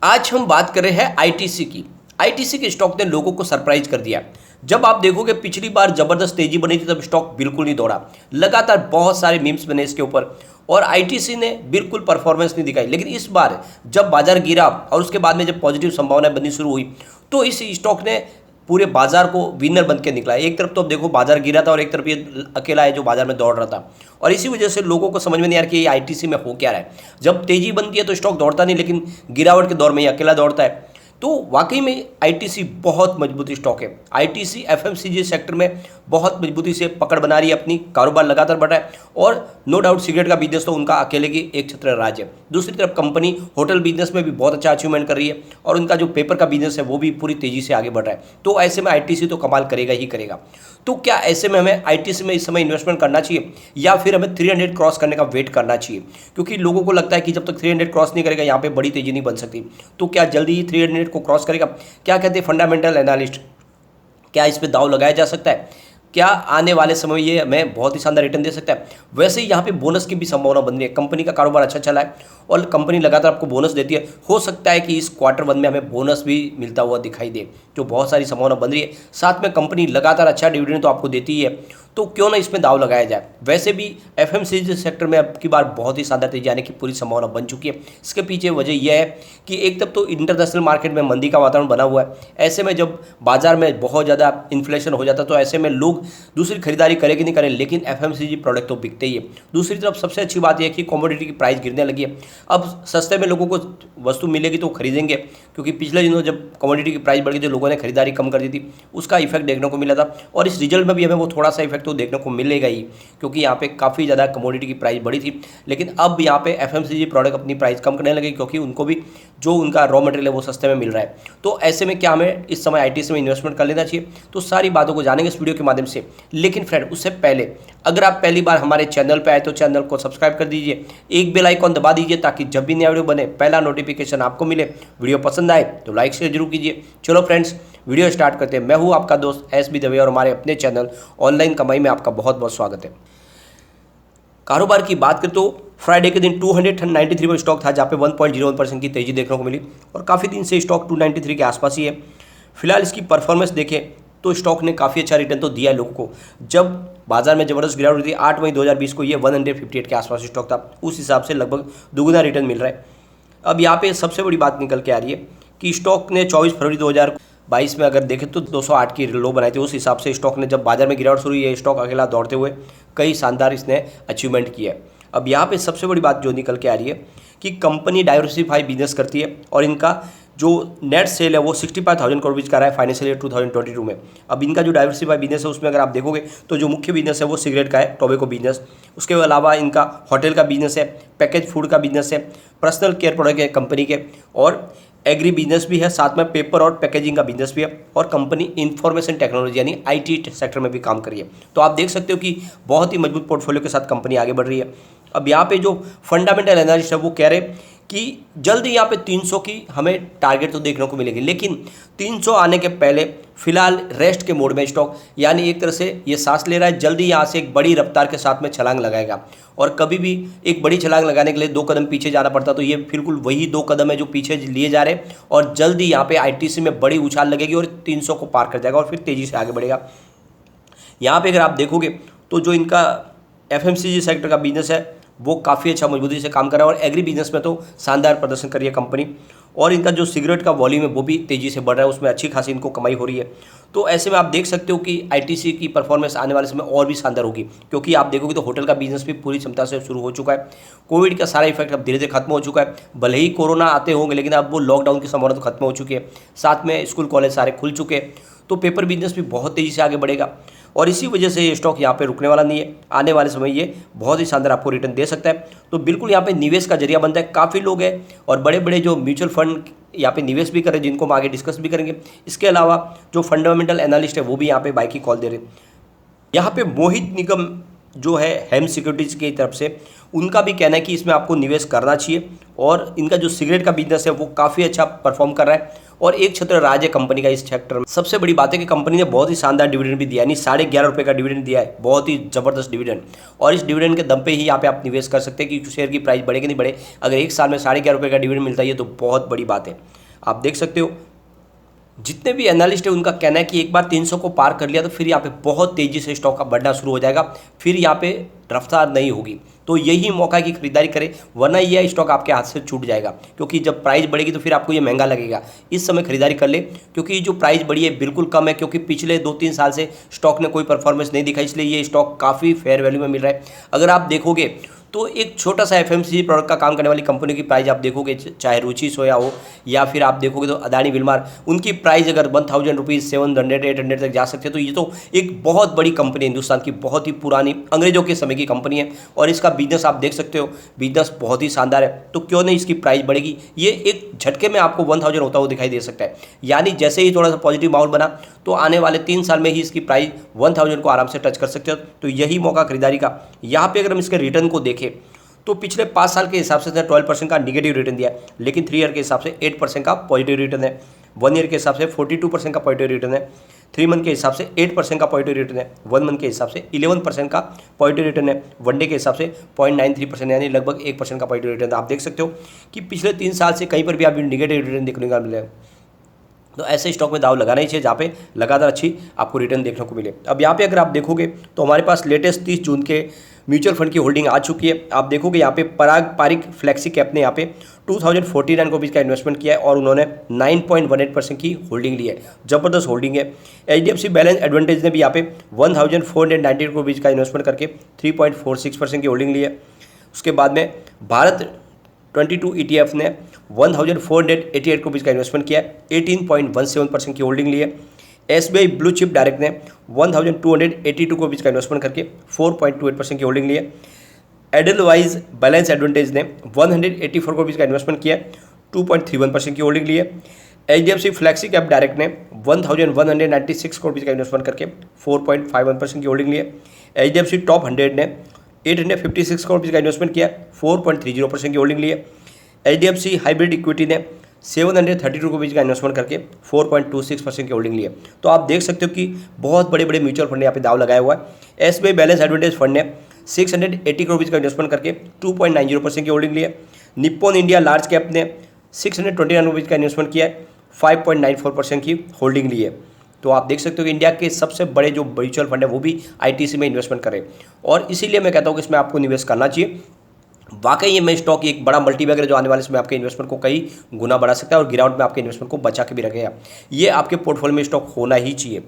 आज हम बात कर रहे हैं आईटीसी की। आईटीसी के स्टॉक ने लोगों को सरप्राइज कर दिया। जब आप देखोगे पिछली बार जबरदस्त तेजी बनी थी तब स्टॉक बिल्कुल नहीं दौड़ा, लगातार बहुत सारे मीम्स बने इसके ऊपर और आईटीसी ने बिल्कुल परफॉर्मेंस नहीं दिखाई। लेकिन इस बार जब बाजार गिरा और उसके बाद में जब पॉजिटिव संभावनाएं बननी शुरू हुई तो इस स्टॉक ने पूरे बाजार को विनर बन के निकला। एक तरफ तो अब देखो बाजार गिरा था और एक तरफ ये अकेला है जो बाजार में दौड़ रहा था और इसी वजह से लोगों को समझ में नहीं आ रहा कि ये आईटीसी में हो क्या रहा है। जब तेजी बनती है तो स्टॉक दौड़ता नहीं, लेकिन गिरावट के दौर में ये अकेला दौड़ता है। तो वाकई में आईटीसी बहुत मजबूती स्टॉक है। आईटीसी एफएमसीजी सेक्टर में बहुत मजबूती से पकड़ बना रही है, अपनी कारोबार लगातार बढ़ा है और नो डाउट सिगरेट का बिजनेस तो उनका अकेले की एक छत्र राज है। दूसरी तरफ कंपनी होटल बिजनेस में भी बहुत अच्छा अचीवमेंट कर रही है और उनका जो पेपर का बिजनेस है वो भी पूरी तेजी से आगे बढ़ रहा है। तो ऐसे में आईटीसी तो कमाल करेगा ही करेगा। तो क्या ऐसे में हमें आईटीसी में इस समय इन्वेस्टमेंट करना चाहिए या फिर हमें 300 क्रॉस करने का वेट करना चाहिए? क्योंकि लोगों को लगता है कि जब तक 300 क्रॉस नहीं करेगा यहाँ पे बड़ी तेजी नहीं बन सकती। तो क्या जल्दी ही 300 को क्रॉस करेगा? क्या कहते हैं फंडामेंटल एनालिस्ट, क्या इस पे दाव लगाया जा सकता है? क्या आने वाले समय में ये हमें बहुत ही शानदार रिटर्न दे सकता है? वैसे ही यहाँ पे बोनस की भी संभावना बन रही है। कंपनी का कारोबार अच्छा चला है और कंपनी लगातार आपको बोनस देती है। हो सकता है कि इस क्वार्टर वन में हमें बोनस भी मिलता हुआ दिखाई दे, जो बहुत सारी संभावना बन रही है। साथ में कंपनी लगातार अच्छा डिविडेंड तो आपको देती ही है, तो क्यों ना इसमें दाव लगाया जाए। वैसे भी एफएमसीजी सेक्टर में अब की बार बहुत ही शानदार तेजी आने की पूरी संभावना बन चुकी है। इसके पीछे वजह यह है कि एक तब तो इंटरनेशनल मार्केट में मंदी का वातावरण बना हुआ है। ऐसे में जब बाजार में बहुत ज़्यादा इन्फ्लेशन हो जाता है तो ऐसे में लोग दूसरी खरीदारी करें कि नहीं करें, लेकिन एफएमसीजी प्रोडक्ट तो बिकते ही है। दूसरी तरफ सबसे अच्छी बात यह है कि कमोडिटी की प्राइस गिरने लगी है। अब सस्ते में लोगों को वस्तु मिलेगी तो खरीदेंगे, क्योंकि पिछले दिनों जब कमोडिटी की प्राइस बढ़ गई तो लोगों ने खरीदारी कम कर दी थी, उसका इफेक्ट देखने को मिला था और इस रिजल्ट में भी हमें वो थोड़ा सा इफेक्ट तो देखने को मिलेगा ही, क्योंकि यहाँ पे काफ़ी ज़्यादा कमोडिटी की प्राइस बढ़ी थी। लेकिन अब यहाँ पे एफएमसीजी प्रोडक्ट अपनी प्राइस कम करने लगे, क्योंकि उनको भी जो उनका रॉ मटेरियल है वो सस्ते में मिल रहा है। तो ऐसे में क्या हमें इस समय आईटीसी में इन्वेस्टमेंट कर लेना चाहिए? तो सारी बातों को जानेंगे इस वीडियो के माध्यम से। लेकिन फ्रेंड उससे पहले अगर आप पहली बार हमारे चैनल पर आए तो चैनल को सब्सक्राइब कर दीजिए, एक बेल आइकॉन दबा दीजिए ताकि जब भी नया वीडियो बने पहला नोटिफिकेशन आपको मिले। वीडियो पसंद आए तो लाइक शेयर जरूर कीजिए। चलो फ्रेंड्स वीडियो स्टार्ट करते हैं। मैं हूं आपका दोस्त एस बी दवे और हमारे अपने चैनल ऑनलाइन कमाई में आपका बहुत बहुत स्वागत है। कारोबार की बात करें तो फ्राइडे के दिन 293 पर स्टॉक था, जहाँ पे 1.01% की तेजी देखने को मिली और काफ़ी दिन से स्टॉक 293 के आसपास ही है। फिलहाल इसकी परफॉर्मेंस देखें तो स्टॉक ने काफ़ी अच्छा रिटर्न तो दिया है लोगों को। जब बाजार में जबरदस्त गिरावट हुई थी 8 मई 2020 को ये 158 के आसपास स्टॉक था, उस हिसाब से लगभग दुगुना रिटर्न मिल रहा है। अब यहाँ पे सबसे बड़ी बात निकल के आ रही है कि स्टॉक ने 24 फरवरी 2022 में अगर देखें तो 208 की लो बनाई थी। उस हिसाब से स्टॉक ने जब बाजार में गिरावट शुरू हुई है, स्टॉक अकेला दौड़ते हुए कई शानदार इसने अचीवमेंट किया है। अब यहाँ पे सबसे बड़ी बात जो निकल के आ रही है कि कंपनी डाइवर्सिफाई बिजनेस करती है और इनका जो नेट सेल है वो 65,000 करोड़ बीच का रहा है फाइनेंशियल ईयर 2022 में। अब इनका जो डाइवर्सिफाई बिजनेस है उसमें अगर आप देखोगे तो जो मुख्य बिजनेस है वो सिगरेट का है, टोबैको बिजनेस। उसके अलावा इनका होटल का बिजनेस है, पैकेज फूड का बिजनेस है, पर्सनल केयर प्रोडक्ट है कंपनी के, और एग्री बिजनेस भी है, साथ में पेपर और पैकेजिंग का बिजनेस भी है, और कंपनी इंफॉर्मेशन टेक्नोलॉजी यानी आईटी सेक्टर में भी काम कर रही है। तो आप देख सकते हो कि बहुत ही मजबूत पोर्टफोलियो के साथ कंपनी आगे बढ़ रही है। अब यहाँ पे जो फंडामेंटल एनालिस्ट है वो कह रहे हैं कि जल्द यहाँ पे 300 की हमें टारगेट तो देखने को मिलेगी, लेकिन 300 आने के पहले फिलहाल रेस्ट के मोड में स्टॉक, यानी एक तरह से ये सांस ले रहा है। जल्दी यहाँ से एक बड़ी रफ्तार के साथ में छलांग लगाएगा और कभी भी एक बड़ी छलांग लगाने के लिए 2 कदम पीछे जाना पड़ता, तो ये बिल्कुल वही 2 कदम है जो पीछे लिए जा रहे हैं और जल्दी यहाँ पे आईटीसी में बड़ी उछाल लगेगी और 300 को पार कर जाएगा और फिर तेज़ी से आगे बढ़ेगा। यहाँ पे अगर आप देखोगे तो जो इनका एफएमसीजी सेक्टर का बिजनेस है वो काफ़ी अच्छा मजबूती से काम कर रहा है और एग्री बिजनेस में तो शानदार प्रदर्शन कर रही है कंपनी, और इनका जो सिगरेट का वॉल्यूम है वो भी तेज़ी से बढ़ रहा है, उसमें अच्छी खासी इनको कमाई हो रही है। तो ऐसे में आप देख सकते हो कि आईटीसी की परफॉर्मेंस आने वाले समय और भी शानदार होगी, क्योंकि आप देखोगे तो होटल का बिजनेस भी पूरी क्षमता से शुरू हो चुका है। कोविड का सारा इफेक्ट अब धीरे धीरे खत्म हो चुका है। भले ही कोरोना आते होंगे लेकिन अब वो लॉकडाउन की संभावना तो खत्म हो चुकी है। साथ में स्कूल कॉलेज सारे खुल चुके हैं, तो पेपर बिजनेस भी बहुत तेज़ी से आगे बढ़ेगा और इसी वजह से ये स्टॉक यहाँ पे रुकने वाला नहीं है। आने वाले समय ये बहुत ही शानदार आपको रिटर्न दे सकता है। तो बिल्कुल यहाँ पे निवेश का जरिया बनता है। काफ़ी लोग हैं और बड़े बड़े जो म्यूचुअल फंड यहाँ पे निवेश भी कर रहे हैं, जिनको हम आगे डिस्कस भी करेंगे। इसके अलावा जो फंडामेंटल एनालिस्ट है वो भी यहाँ पे बाई की कॉल दे रहे हैं। यहाँ पे मोहित निगम जो है हेम सिक्योरिटीज़ की तरफ से उनका भी कहना है कि इसमें आपको निवेश करना चाहिए और इनका जो सिगरेट का बिजनेस है वो काफ़ी अच्छा परफॉर्म कर रहा है और एक छत्र राज है कंपनी का इस सेक्टर में। सबसे बड़ी बात है कि कंपनी ने बहुत ही शानदार डिविडेंड भी दिया है, यानी 11.5 रुपये का डिविडेंड दिया है, बहुत ही जबरदस्त डिविडेंड। और इस डिविडेंड के दम पे ही यहाँ पे आप निवेश कर सकते हैं कि शेयर की प्राइस बढ़े कि नहीं बढ़े। अगर एक साल में 11.5 रुपये का डिविडेंड मिलता है तो बहुत बड़ी बात है। आप देख सकते हो जितने भी एनालिस्ट है उनका कहना है कि एक बार 300 को पार कर लिया तो फिर यहाँ पे बहुत तेज़ी से स्टॉक का बढ़ना शुरू हो जाएगा, फिर यहाँ पे रफ्तार नहीं होगी। तो यही मौका है कि खरीदारी करें, वरना यह स्टॉक आपके हाथ से छूट जाएगा, क्योंकि जब प्राइस बढ़ेगी तो फिर आपको ये महंगा लगेगा। इस समय खरीदारी कर ले, क्योंकि जो प्राइस बढ़ी है बिल्कुल कम है, क्योंकि पिछले 2-3 साल से स्टॉक ने कोई परफॉर्मेंस नहीं दिखाई, इसलिए ये स्टॉक काफ़ी फेयर वैल्यू में मिल रहा है। अगर आप देखोगे तो एक छोटा सा एफएमसीजी प्रोडक्ट का काम करने वाली कंपनी की प्राइस आप देखोगे, चाहे रुचि सोया हो या फिर आप देखोगे तो अदानी विलमार, उनकी प्राइस अगर 1000 रुपीज़ 700 800 तक जा सकते हैं। तो ये तो एक बहुत बड़ी कंपनी है, हिंदुस्तान की बहुत ही पुरानी अंग्रेजों के समय की कंपनी है और इसका बिजनेस आप देख सकते हो, बिजनेस बहुत ही शानदार है। तो क्यों नहीं इसकी प्राइस बढ़ेगी। ये एक झटके में आपको 1000 होता हुआ दिखाई दे सकता है, यानी जैसे ही थोड़ा सा पॉजिटिव माहौल बना तो आने वाले 3 साल में ही इसकी प्राइस 1000 को आराम से टच कर सकते हो। तो यही मौका खरीदारी का। यहाँ पे अगर हम इसके रिटर्न को देखें तो पिछले 5 साल के हिसाब से 12% का निगेटिव रिटर्न दिया है, लेकिन 3 ईयर के हिसाब से 8% का पॉजिटिव रिटर्न है, 1 ईयर के हिसाब से 42% का पॉजिटिव रिटर्न है, 3 मंथ के हिसाब से 8% का पॉजिटिव रिटर्न है, 1 मंथ के हिसाब से 11% का पॉजिटिव रिटर्न है, 1 डे के हिसाब से 0.93% यानी लगभग 1% का पॉजिटिव रिटर्न है। आप देख सकते हो कि पिछले 3 साल से कहीं पर भी आप निगेटिव रिटर्न देखने को मिले। तो ऐसे स्टॉक में दाव लगाना ही चाहिए जहाँ पे लगातार अच्छी आपको रिटर्न देखने को मिले। अब यहाँ पे अगर आप देखोगे तो हमारे पास लेटेस्ट 30 जून के म्यूचुअल फंड की होल्डिंग आ चुकी है। आप देखोगे यहाँ पे पराग पारिक फ्लेक्सी कैप ने यहाँ पे 2049 रुपीज़ का इन्वेस्टमेंट किया है और उन्होंने 9.18% की होल्डिंग ली है, ज़बरदस्त होल्डिंग है। HDFC बैलेंस एडवांटेज ने भी यहाँ पे 1490 रुपीज़ का इन्वेस्टमेंट करके 3.46% की होल्डिंग ली है। उसके बाद में भारत 22 ETF ने 1488 रुपीज़ का इन्वेस्टमेंट किया है, 18.17% की होल्डिंग ली है। SBI ब्लू चिप डायरेक्ट ने 1282 रुपीज़ का इन्वेस्टमेंट करके 4.28% की होल्डिंग ली है। एडलवाइज बैलेंस एडवांटेज ने 184 रुपीज़ का इन्वेस्टमेंट किया है, 2.31% की होल्डिंग ली है। HDFC फ्लैक्सी कैप डायरेक्ट ने 1196 रुपीज़ का इन्वेस्टमेंट करके 4.51% की होल्डिंग ली है। HDFC टॉप 100 ने 856 रुपीज़ का इन्वेस्टमेंट किया, 4.30% की होल्डिंग ली है। HDFC हाइब्रिड इक्विटी ने 732 रुपीज़ का इन्वेस्टमेंट करके 4.26% की होल्डिंग ली है। तो आप देख सकते हो कि बहुत बड़े बड़े म्यूचुअल फंड यहाँ पे दाव लगाया हुआ है। SBI बैलेंस एडवांटेज फंड ने 680 रुपीज़ का इन्वेस्टमेंट करके 2.90% की होल्डिंग ली है। निप्पॉन इंडिया लार्ज कैप ने 629 रुपीज़ का इन्वेस्टमेंट किया है, 5.94% की होल्डिंग ली है। तो आप देख सकते हो कि इंडिया के सबसे बड़े जो म्यूचुअल फंड है वो भी ITC में इन्वेस्टमेंट करें और इसीलिए मैं कहता हूँ कि इसमें आपको निवेश करना चाहिए। वाकई ये मैं स्टॉक एक बड़ा मल्टीबैगर है जो आने वाले समय आपके इन्वेस्टमेंट को कई गुना बढ़ा सकता है और गिरावट में आपके इन्वेस्टमेंट को बचा के भी रखेगा। ये आपके पोर्टफोलियो में स्टॉक होना ही चाहिए।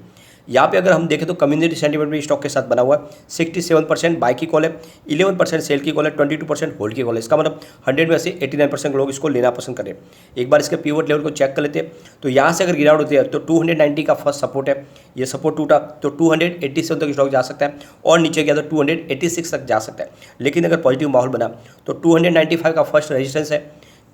यहाँ पे अगर हम देखें तो कम्युनिटी सेंटीमेंट भी स्टॉक के साथ बना हुआ है। 67% बाय की कॉल है, 11% सेल की कॉल है, 22% होल्ड की कॉल है। इसका मतलब 100 में से 89% लोग इसको लेना पसंद करें। एक बार इसके पिवट लेवल को चेक कर लेते हैं तो यहाँ से अगर गिरावट होती है तो 290 का फर्स्ट सपोर्ट है, ये सपोर्ट टूटा तो 287 तक स्टॉक जा सकता है और नीचे गया तो 286 तक जा सकता है। लेकिन अगर पॉजिटिव माहौल बना तो 295 का फर्स्ट रेजिस्टेंस है,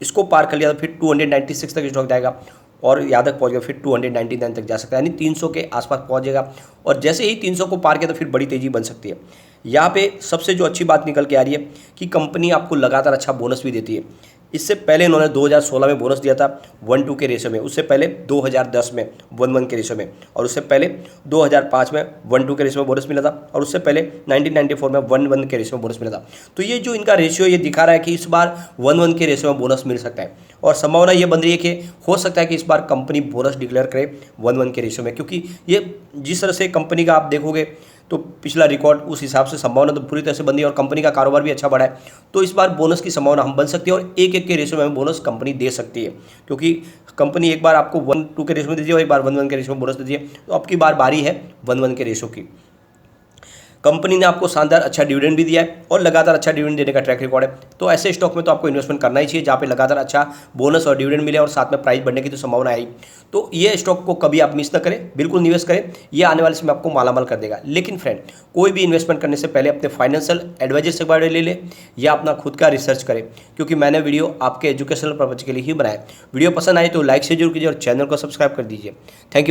इसको पार कर लिया तो फिर 296 तक स्टॉक जाएगा और यहाँ तक पहुँच गया फिर 299 तक जा सकता है, यानी 300 के आसपास पहुँच जाएगा। और जैसे ही 300 को पार किया तो फिर बड़ी तेज़ी बन सकती है। यहाँ पे सबसे जो अच्छी बात निकल के आ रही है कि कंपनी आपको लगातार अच्छा बोनस भी देती है। इससे पहले इन्होंने 2016 में बोनस दिया था 1:2 के रेशो में, उससे पहले 2010 में 1:1 के रेशो में, और उससे पहले 2005 में 1:2 के रेशो में बोनस मिला था, और उससे पहले 1994 में 1:1 के रेशो में बोनस मिला था। तो ये जो इनका रेशियो ये दिखा रहा है कि इस बार 1:1 के रेशो में बोनस मिल सकता है और संभावना ये बन रही है कि हो सकता है कि इस बार कंपनी बोनस डिक्लेयर करे 1:1 के रेशो में, क्योंकि ये जिस तरह से कंपनी का आप देखोगे तो पिछला रिकॉर्ड उस हिसाब से संभावना तो पूरी तरह से बन रही है और कंपनी का कारोबार भी अच्छा बढ़ा है। तो इस बार बोनस की संभावना हम बन सकती है और 1:1 के रेशो में बोनस कंपनी दे सकती है, क्योंकि कंपनी एक बार आपको 1:2 के रेशो में दीजिए और एक बार 1:1 के रेशो में बोनस दीजिए। तो अब की बार बारी है 1:1 के रेशो की। कंपनी ने आपको शानदार अच्छा डिविडेंड भी दिया है और लगातार अच्छा डिविडेंड देने का ट्रैक रिकॉर्ड है। तो ऐसे स्टॉक में तो आपको इन्वेस्टमेंट करना ही चाहिए जहाँ पे लगातार अच्छा बोनस और डिविडेंड मिले और साथ में प्राइस बढ़ने की तो संभावना है ही। तो ये स्टॉक को कभी आप मिस ना करें, बिल्कुल निवेश करें, ये आने वाले समय आपको मालामाल कर देगा। लेकिन फ्रेंड, कोई भी इन्वेस्टमेंट करने से पहले अपने फाइनेंशियल एडवाइजर से बारे ले लें या अपना खुद का रिसर्च करें, क्योंकि मैंने वीडियो आपके एजुकेशनल पर्पज के लिए ही बनाया। वीडियो पसंद आए तो लाइक से जरूर कीजिए और चैनल को सब्सक्राइब कर दीजिए। Thank you.